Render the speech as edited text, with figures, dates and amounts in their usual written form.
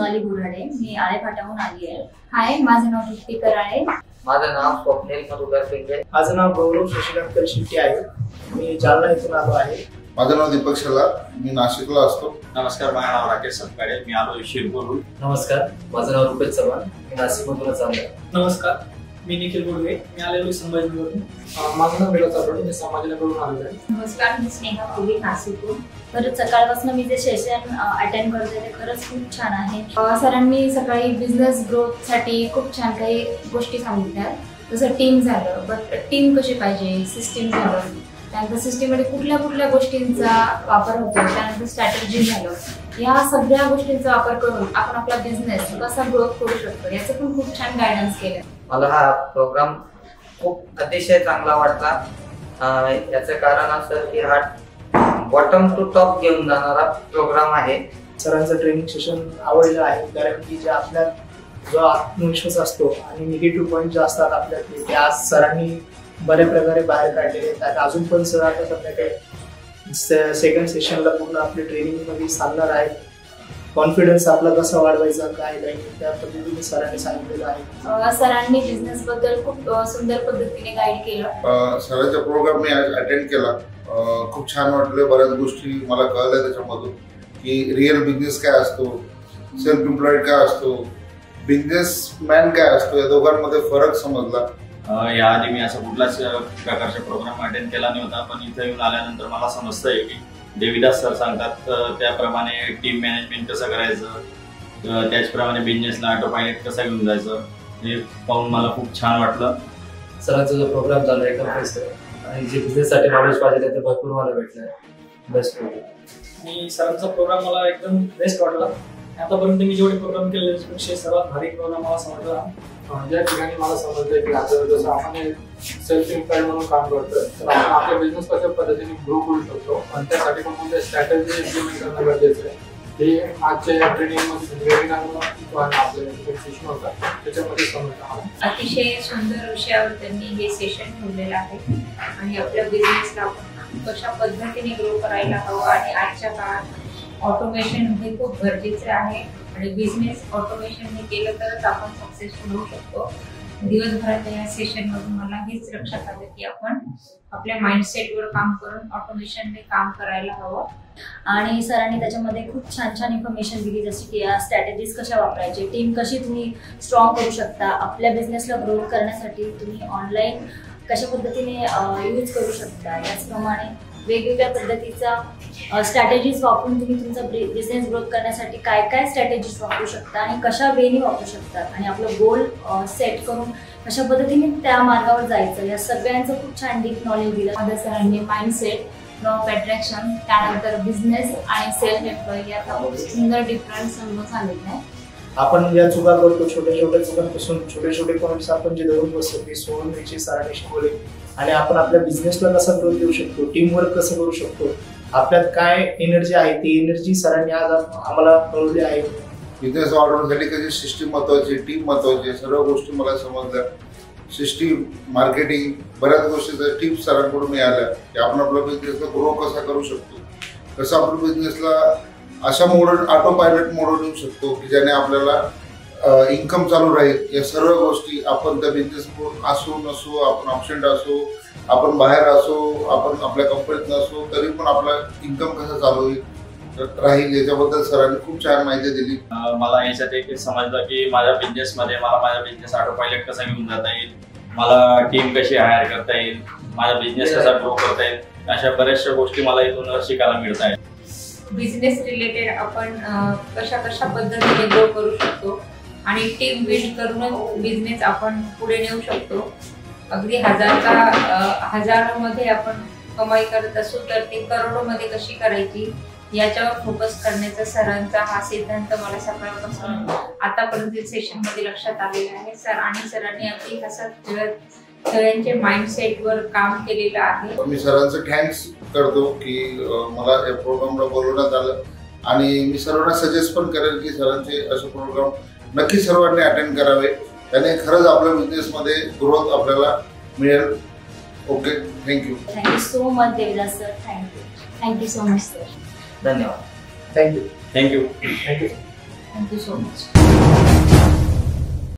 सोनाली बुराडे, मी आळे फाट्याहून आली आहे। हाय, माझं नाव दीप्ती कराळे। माझं नाव स्वप्नील मधुकर पिंगे। माझं नाव गौरव शशिकांत शिट्टे आहे, मी जालना येथून आलो आहे। माझं नाव दीपक शेलार, मी नाशिकला असतो। नमस्कार, माझं नाव राकेश सतकाडे, मी आलो शिरपूरहून। नमस्कार, माझं नाव रुपेश चव्हाण, मी नाशिकमधूनच आलो आहे। नमस्कार, मी निखिल गुडवे, मी आलेलो संभाजीनगरहून। माझं नाव वेदा चारोडे, मी संभाजीनगरहून आलो आहे। नमस्कार, मी स्नेहा कोली, नाशिकहून। तर सकाळपासून मी जे सेशन अटेंड करते ते खरंच खूप छान आहे। सरांनी सकाळी बिझनेस ग्रोथ साठी खूप छान काही गोष्टी सांगितल्या, जसं टीम झालं, बट टीम कशी पाहिजे, सिस्टीम झालं, त्यानंतर सिस्टीममध्ये कुठल्या कुठल्या गोष्टींचा वापर होतो, त्यानंतर स्ट्रॅटेजी झालं, या सगळ्या गोष्टींचा वापर करून आपण आपला बिझनेस कसा ग्रोथ करू शकतो याचं पण खूप छान गायडन्स केलं। मला हा प्रोग्राम खूप अतिशय चांगला वाटला। याचं कारण असं की हा बॉटम टू टॉप घेऊन जाणारा प्रोग्राम आहे। सरांचं ट्रेनिंग सेशन आवडलं आहे, कारण की जे आपल्यात जो आत्मविश्वास असतो आणि निगेटिव्ह पॉईंट जे असतात आपल्यातले, ते आज सरांनी बऱ्या प्रकारे बाहेर काढलेले आहेत। आणि अजून पण सर आता संध्याकाळी सेकंड सेशनला पूर्ण आपली ट्रेनिंग मध्ये सांगणार आहेत। कॉन्फिडन्स आपला कसा वाढवायचा, काय नाही, त्या पद्धतीने सरांनी सांगितलेलं आहे। सरांनी बिझनेस बद्दल खूप सुंदर पद्धतीने गाईड केलं। सरांचा प्रोग्राम मी अटेंड केला, खूप छान वाटलं। बऱ्याच गोष्टी मला कळल्या त्याच्यामधून, की रिअल बिझनेस काय असतो, सेल्फ एम्प्लॉईड काय असतो, बिझनेसमॅन काय असतो, या दोघांमध्ये फरक समजला। याआधी मी असं कुठलाच प्रकारचा प्रोग्राम अटेंड केला नव्हता, पण इथे येऊन आल्यानंतर मला समजतंय की देविदास सर सांगतात त्याप्रमाणे टीम मॅनेजमेंट कसं करायचं, त्याचप्रमाणे बिझनेसला ऑटो पायलट कसं घेऊन जायचं, हे पाहून मला खूप छान वाटलं। सरांचा जो प्रोग्राम झाला एकदम बेस्ट आहे आणि जे बिझनेससाठी नॉलेज पाहिजे ते भरपूर मला भेटलं, बेस्ट प्रोग्राम। आणि सरांचा प्रोग्राम मला एकदम बेस्ट वाटला। आतापर्यंत मी जेवढे प्रोग्राम केले त्यापेक्षा सर्वात भारी प्रोग्राम मला समजला। ज्या ठिकाणी मला समजलं की आता जसं आपण सेल्फ एम्प्लॉईड म्हणून काम करतोय, तर आपण आपल्या बिझनेस कशा पद्धतीने ग्रो करू शकतो आणि त्यासाठी पण कोणत्या स्ट्रॅटेजी इम्प्लिमेंट करणं गरजेचं आहे, हे आजच्या या ट्रेनिंगमध्ये वेबिनारमध्ये आपले सेशन होता त्याच्यामध्ये समजलं। अतिशय सुंदर विषयावर त्यांनी हे सेशन ठेवलेलं आहे आणि आपल्या बिझनेसला आपण कशा पद्धतीने ग्रो करायला हवं आणि आजच्या काळात ऑटोमेशन हे खूप गरजेचे आहे आणि बिझनेस ऑटोमेशन हे केलं तरच आपण सक्सेसफुल होऊ शकतो। दिवसभराच्या या सेशन मधून मला हेच लक्षात आलं की आपण आपल्या माइंडसेटवर काम करून ऑटोमेशनने काम करायला हवं। आणि सरांनी त्याच्यामध्ये खूप छान छान इन्फॉर्मेशन दिली, जशी की या स्ट्रॅटेजीज कशा वापरायचे, टीम कशी तुम्ही स्ट्रॉंग करू शकता, आपल्या बिझनेसला ग्रो करण्यासाठी तुम्ही ऑनलाईन कशा पद्धतीने यूज करू शकता, याचप्रमाणे वेगवेगळ्या पद्धतीचा स्ट्रॅटेजीज वापरून तुम्ही तुमचा बिझनेस ग्रोथ करण्यासाठी काय काय स्ट्रॅटेजीज वापरू शकता आणि कशा वेनी वापरू शकता आणि आपलं गोल सेट करून कशा पद्धतीने त्या मार्गावर जायचं, या सगळ्यांचं खूप छान डीप नॉलेज दिलं। माझ्या सरांनी माइंडसेट, लॉ ऑफ अट्रॅक्शन, त्यानंतर बिझनेस आणि सेल्फ एम्प्लॉई याचा खूप सुंदर डिफरन्स सांगितलं। आपण ज्या चुका करतो, छोट्या छोट्या चुकांपासून छोटे छोटे पॉईंट्स आपण जे धरून बसतो ते सोडून घ्यायचे सरांनी शिकवले आणि आपण आपल्या बिझनेसला कसा ग्रोथ देऊ शकतो, टीम वर्क कसं करू शकतो, आपल्यात काय एनर्जी आहे ती एनर्जी सरांनी आज आम्हाला कळवली आहे। बिझनेस ऑर्डरसाठी कशी सिस्टीम महत्वाची, टीम महत्वाची, सर्व गोष्टी मला समजल्या। सिस्टीम, मार्केटिंग, बऱ्याच गोष्टीचा टिप्स सरांकडून मिळाल्या की आपण आपला बिझनेसला ग्रो कसा करू शकतो, कसं आपल्या बिझनेसला अशा मोड ऑटो पायलट मोड येऊ शकतो की ज्याने आपल्याला इन्कम चालू राहील। या सर्व गोष्टी आपण त्या बिझनेस असो नसो, आपण ऑप्शन असो, आपण बाहेर असो, आपण आपल्या कंपनीत नसो, तरी पण आपला इन्कम कसा चालू राहील याच्याबद्दल सरांनी खूप छान माहिती दिली। मला याच्यात एक समजलं की माझ्या बिझनेसमध्ये मला माझा बिझनेस ऑटो पायलट कसा घेऊन जाता येईल, मला टीम कशी हायर करता येईल, माझा बिझनेस कसा ग्रो करता येईल, अशा बऱ्याचशा गोष्टी मला इथून शिकायला मिळत आहेत। बिझनेस रिलेटेड आपण कशा कशा पद्धतीने ग्रो करू शकतो आणि टीम बिल्ड करूनच बिझनेस आपण पुढे नेऊ शकतो। अगदी हजारोमध्ये आपण कमाई करत असू तर ते करोडोमध्ये कशी करायची याच्यावर फोकस करण्याचा सरांचा हा सिद्धांत मला सकाळपासून आतापर्यंत सेशन मध्ये लक्षात आलेला आहे। सरांनी अगदी कसा सगळ्यांचे माइंडसेटवर काम केलेलं आहे। मी सरांचं थँक्स करतो की मला या प्रोग्रामला बोलवण्यात आलं आणि मी सर्वांना सजेस्ट पण करेल की सरांचे असे प्रोग्राम नक्की सर्वांनी अटेंड करावे, त्याने खरंच आपल्या बिझनेसमध्ये ग्रोथ आपल्याला मिळेल। Okay, thank you so much Devidas sir, thank you so much sir, धन्यवाद, thank you thank you thank you. Thank you so much.